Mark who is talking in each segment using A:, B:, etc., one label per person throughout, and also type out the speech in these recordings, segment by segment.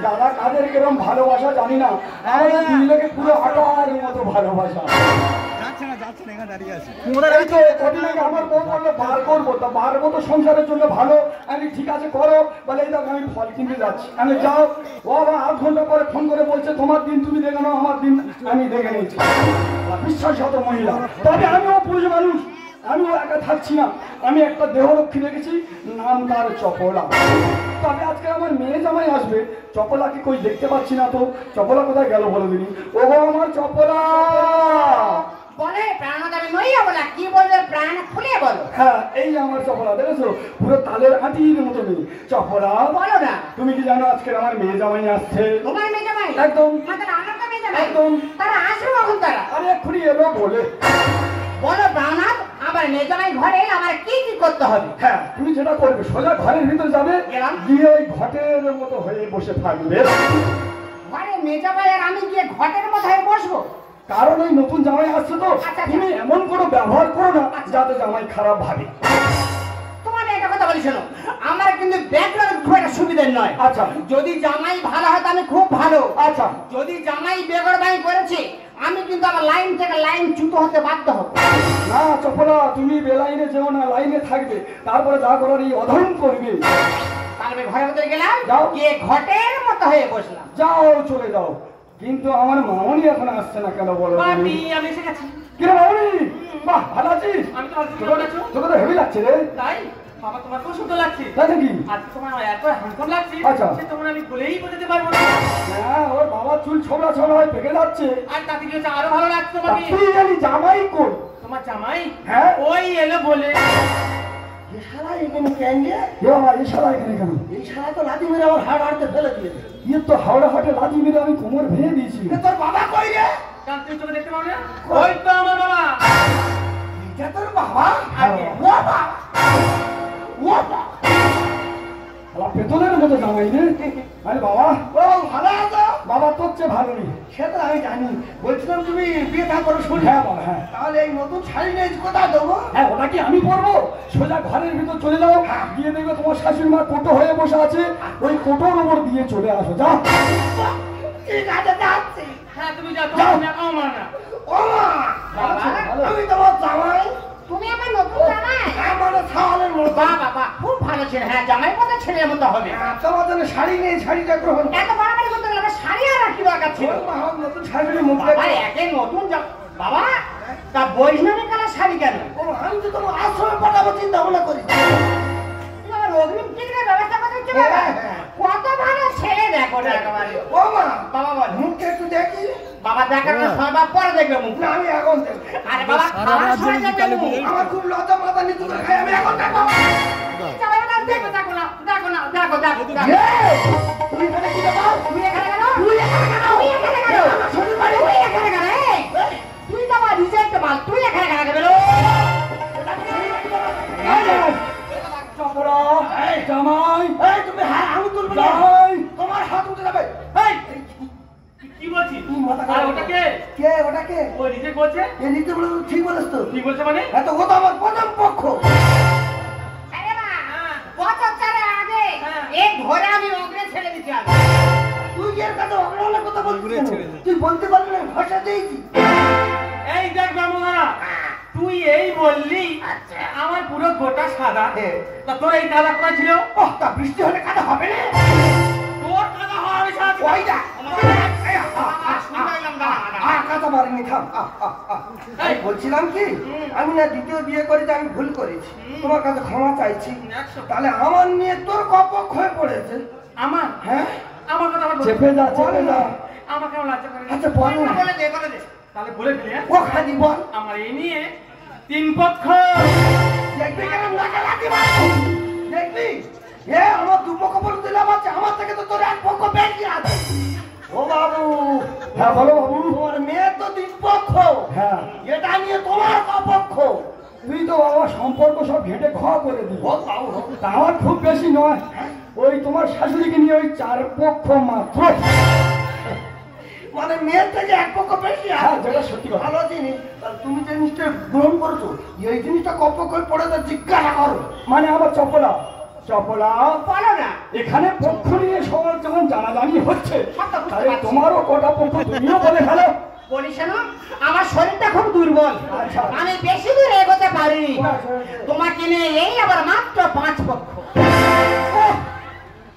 A: দাদা কাদের কিরম ভালোবাসা জানি না, আমাদের দুই লোকে পুরো আটার মতো ভালোবাসা। আমার বউ বললো বার করবো, তা বারবো তো সংসারের জন্য ভালো। আমি ঠিক আছে করো, বলে এই দেখো আমি ফল কিনতে যাচ্ছি। আমি যাও, ও আবার 8 ঘন্টা পরে ফোন করে বলছে তোমার দিন তুমি দেখে নাও, আমার দিন আমি দেখে নিচ্ছি। বিশ্বাসঘাত মহিলা। তবে আমিও পুরুষ মানুষ, আমিও একা থাকছি না, আমি একটা দেহরক্ষী রেখেছি, নাম তার চপলা। তবে আজকে আমার মেয়ে জামাই আসবে, চপলাকে কই দেখতে পাচ্ছি না তো। চপলা কোথায় গেল বলে দিনি। ও আমার চপলা
B: বলে প্রাণদারে নইয়া বলা কি বলবে, প্রাণ খুলে বলো।
A: হ্যাঁ এই আমার চপলা, দেখেছো পুরো তালের আটির মতো মেয়ে। চপলা
B: বলো না,
A: তুমি কি জানো আজকে আমার মেয়ে জামাই আসছে?
B: তোমার মেয়ে জামাই?
A: একদম
B: আমাদের আমার তো মেয়ে জামাই।
A: একদম।
B: তারা আসবে কখন? তারা
A: আরে এক্ষুনি এলো বলে।
B: বলো প্রাণনাথ, আমার মেয়ে জামাই ঘরে এলে আমার কি কি করতে হবে?
A: হ্যাঁ তুমি যেটা করবে, সোজা ঘরের ভিতর যাবে, গিয়ে ওই ঘটের মতো হয়ে বসে থাকবে।
B: ঘরে মেয়ে জামাই আর আমি গিয়ে ঘটের মতো হয়ে বসবো?
A: কারণ ওই নতুন জামাই আসছে তো, তুমি এমন কোনো ব্যবহার করো না যাতে জামাই খারাপ ভাবে।
B: তোমার একটা কথা বলি শোনো, আমার কিন্তু ব্যাকগ্রাউন্ড খুব একটা সুবিধার নয়।
A: আচ্ছা
B: যদি জামাই ভালো হয় তাহলে খুব ভালো।
A: আচ্ছা
B: যদি জামাই বেগরবাই করেছে, আমি কিন্তু আমার লাইন থেকে লাইন চ্যুত হতে বাধ্য হব।
A: না চপলা, তুমি বেলাইনে যেও না, লাইনে থাকবে, তারপরে যা করার এই অধর্ম করবে।
B: তাহলে ঘরের ভিতরে গেলাম,
A: যাও,
B: গিয়ে ঘটের মতো হয়ে বসলাম।
A: যাও চলে যাও। কিন্তু আমার মামনি এখন আসছে না কেন বলো?
B: আমি এসে গেছি।
A: কিরে মামনি, বাহ ভালো আছিস?
B: আমি তো
A: তোকে তো হেভি লাগছে রে।
B: তাই বাবা, তোমার খুব সুন্দর লাগছে।
A: তাই নাকি?
B: আজকে তোমার এত হ্যান্ডসাম লাগছে,
A: আচ্ছা
B: সে তোমার আমি বলেই বোঝাতে পারবো না।
A: হ্যাঁ ওর বাবার চুল ছোবড়া ছোবড়া হয়ে পেকে যাচ্ছে।
B: আর তাতে কি হচ্ছে, আরো ভালো লাগছে তোমাকে।
A: তুই জানি জামাই কর।
B: তোমার জামাই?
A: হ্যাঁ
B: ওই এলো বলে।
A: এই শালা এখানে কেন রে? এ বাবা, এই শালা এখানে কেন? এই শালা তো লাঠি মেরে আমার হাড় হাড়তে ফেলে দিয়েছে। ইয়ে তো হাওড়া হাটে লাঠি মেরে আমি কোমর ভেঙে দিয়েছি। তোর বাবা কই রে?
B: কান তুই চোখে দেখতে পাও না? ওই তো আমার বাবা।
A: এটা তোর বাবা? ও বাবা, ও বাবা, শালা পেতলের মতো জামাই রে। আরে বাবা, ও ভালো আছো? বাবা তোর চেয়ে ভালো নেই, সেটা আমি জানি। বলছিলাম তুমি বিয়ে থা করো শুনি। হ্যাঁ বাবা হ্যাঁ। তাহলে এই নতুন শাড়ি নিয়ে কোথায় দেবো? হ্যাঁ ওটা কি আমি পরবো? সোজা ঘরের ভিতর চলে যাও, গিয়ে দেখবে তোমার শাশুড়ি মা কোটো হয়ে বসে আছে, ওই কোটোর উপর দিয়ে চলে আসো। যাও। ঠিক আছে যাচ্ছি।
B: হ্যাঁ তুমি যাও, তুমি একাও মার না।
A: ও মা, আমি তোমার জামাই।
B: তুমি আমার নতুন জামাই?
A: আমার ছাওয়ালের মতো।
B: বাবা খুব ভালো ছেলে। হ্যাঁ জামাই মতো ছেলের মতো হবে।
A: তোমার জন্য শাড়ি নেই, শাড়িটা গ্রহণ।
B: এত বাড়াবাড়ি করতে গেলে শাড়ি আর কি দরকার ছিল?
A: নতুন শাড়ি মুখ
B: একে নতুন বাবা, তা বৈষ্ণবী কালার শাড়ি কেন?
A: আমি তো তোমার আশ্রমে পাঠাবো চিন্তা ভাবনা করি।
B: আমার অগ্রিম টিকিটের ব্যবস্থা করে দিচ্ছি বাবা। কত ভালো ছেলে দেখো না একেবারে।
A: ও মা,
B: বাবা বল
A: মুখটা একটু দেখি।
B: বাবা দেখার না, সবার পরে দেখবে মুখ।
A: না আমি এখন দেখবো।
B: আরে বাবা খাওয়ার সময় দেখবে মুখ।
A: আমার খুব লজ্জা মাথা নিতে খাই, আমি এখন দেখবো।
B: দেখো দেখো না, দেখো না, দেখো দেখো।
A: তুমি এখানে কি দেবো?
B: তুই এখানে কেন? তুই এখানে কেন? তুই এখানে কেন? শ্বশুর বাড়ি তুই এখানে কেন? তুই তো আমার রিজেক্ট মাল, তুই এখানে কেন বেরো?
A: চপড়া, এই জামাই, এই তুমি হাত আমি তুলবে না। জামাই, তোমার হাত উঠে যাবে। এই
B: কি বলছিস?
A: আর
B: ওটা কে?
A: কে ওটা কে?
B: ওই রিজেক্ট বলছে?
A: এ নিতে বলে ঠিক বলেছ তো?
B: ঠিক বলছে মানে?
A: এত ও তো আমার প্রথম পক্ষ।
B: আরে মা, বছর চারের আগে এক ঘরে আমি অগ্রে ছেড়ে দিছি।
A: তুই এর কাছে অগ্রহণের কথা বলছিস? তুই বলতে পারবি না ভাষা দিয়েছি।
B: এই দেখ ব্রাহ্মণরা, তুই এই বললি আমার পুরো গোটা সাদা, তা তোর এই কাদা কোথায় ছিল?
A: ওহ, তা বৃষ্টি হলে কাদা হবে না?
B: তোর কাদা হওয়া আমি সাথে
A: ওই যা কাদা মারিনি, থাম। বলছিলাম কি, আমি না দ্বিতীয় বিয়ে করেছি, আমি ভুল করেছি, তোমার কাছে ক্ষমা চাইছি। তাহলে আমার নিয়ে তোর কপক্ষ হয়ে পড়েছে।
B: আমার?
A: হ্যাঁ
B: আমার কথা
A: চেপে যা, চেপে যা।
B: আমার কেমন লজ্জা করে?
A: আচ্ছা বল না।
B: বলে দে, বলে দে। তাহলে বলে দিলে
A: ও খালি বল।
B: আমার এই নিয়ে তিন পক্ষ।
A: দেখবি কেন নাকে লাঠি মারবো? দেখবি এ আমার দু পক্ষ বলে দিলাম আছে, আমার থেকে তো তোর এক পক্ষ বেশি আছে। ও বাবু। হ্যাঁ বলো বাবু। তোমার মেয়ের তো তিন পক্ষ। হ্যাঁ এটা নিয়ে তোমার কপক্ষ। তুই তো বাবা সম্পর্ক সব ঘেটে ঘ করে দিবি। তা আমার খুব বেশি নয়, ওই তোমার শাশুড়িকে নিয়ে ওই চার পক্ষ মাত্র। মানে
C: মেয়ের থেকে এক পক্ষ বেশি।
A: হ্যাঁ, যেটা সত্যি কথা।
C: ভালো জিনিস। তাহলে তুমি যে জিনিসটা গ্রহণ করেছো, এই জিনিসটা কপ করে পড়ে তো জিজ্ঞাসা করো।
A: মানে আমার চপলা চপলা
B: বলো না।
A: এখানে পক্ষ নিয়ে সবার যখন জানাজানি হচ্ছে,
B: সব তো বুঝতে
A: তাহলে
B: পারছি।
A: তোমারও কটা পক্ষ তুমিও বলে ফেলো।
B: বলি শোনো, আমার শরীরটা খুব দুর্বল,
A: আচ্ছা।
B: আমি বেশি দূর এগোতে পারিনি। তোমাকে নিয়ে এই আবার মাত্র 5 পক্ষ।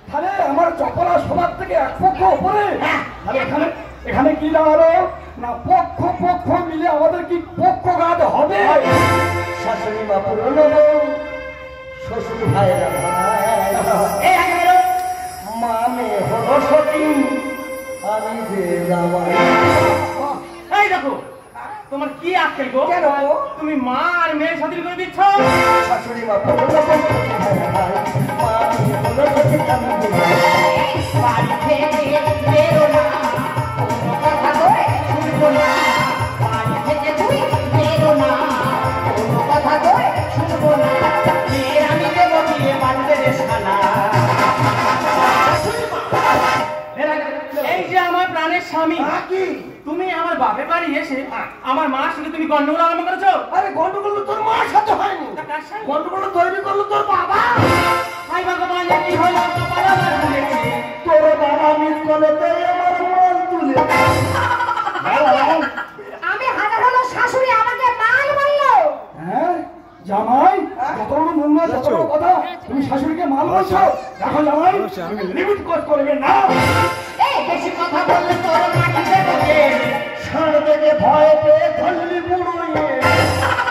A: তাহলে আমার চপলা সবার থেকে এক পক্ষ ওপরে।
B: হ্যাঁ।
A: তাহলে এখানে এখানে কি দাঁড়ালো না, পক্ষ পক্ষ মিলে আমাদের কি পক্ষঘাত হবে?
C: শাশুড়ি মা পুরনো বউ, শ্বশুর ভাইয়েরা ভাই,
B: এই আগে বেরো।
C: মানে হলো সতী, আমি যে জামাই।
B: এই দেখো, তোমার কি আক্কেল গো?
C: কেন?
B: তুমি মা আর মেয়ের সাথে করে দিচ্ছ।
C: শাশুড়ি মা পুরনো বউ, শ্বশুর ভাইয়েরা ভাই, মানে হলো সতী, আমি যে জামাই।
B: বাড়ি থেকে বেরো না, কোনো কথা কই শুনবো না। বাড়ি থেকে তুই বেরো না, কোনো কথা কই শুনবো না। মেয়ের আমি দেবো বিয়ে বাড়িতে রে শালা। এই যে আমার প্রাণের স্বামী,
C: কি?
B: তুমি আমার বাপের বাড়ি এসে আমার মার সঙ্গে তুমি গন্ডগোল আরম্ভ করেছো।
C: আরে গন্ডগোল তো তোর মার সাথে হয়নি,
B: তা কার সঙ্গে?
C: গন্ডগোল তৈরি করলো তোর বাবা।
B: হাই ভগবান, এ কি হলো? কপাল আমার ভুলেছে।
C: তোর বাবা মিস কলেতে আমার মন তুলে।
D: আমি হাজার হলো শাশুড়ি আমাকে মাল বললো।
A: হ্যাঁ জামাই, কত বড় নোংরা, কত বড় কথা। তুমি শাশুড়িকে মাল বলছো? দেখো জামাই, তুমি লিমিট ক্রস করবে না।
B: এই বেশি কথা বললে তোর মাটিতে ঢোকে।
C: ষাঁড় থেকে ভয় পেয়ে ধরলি বুড়োয়ে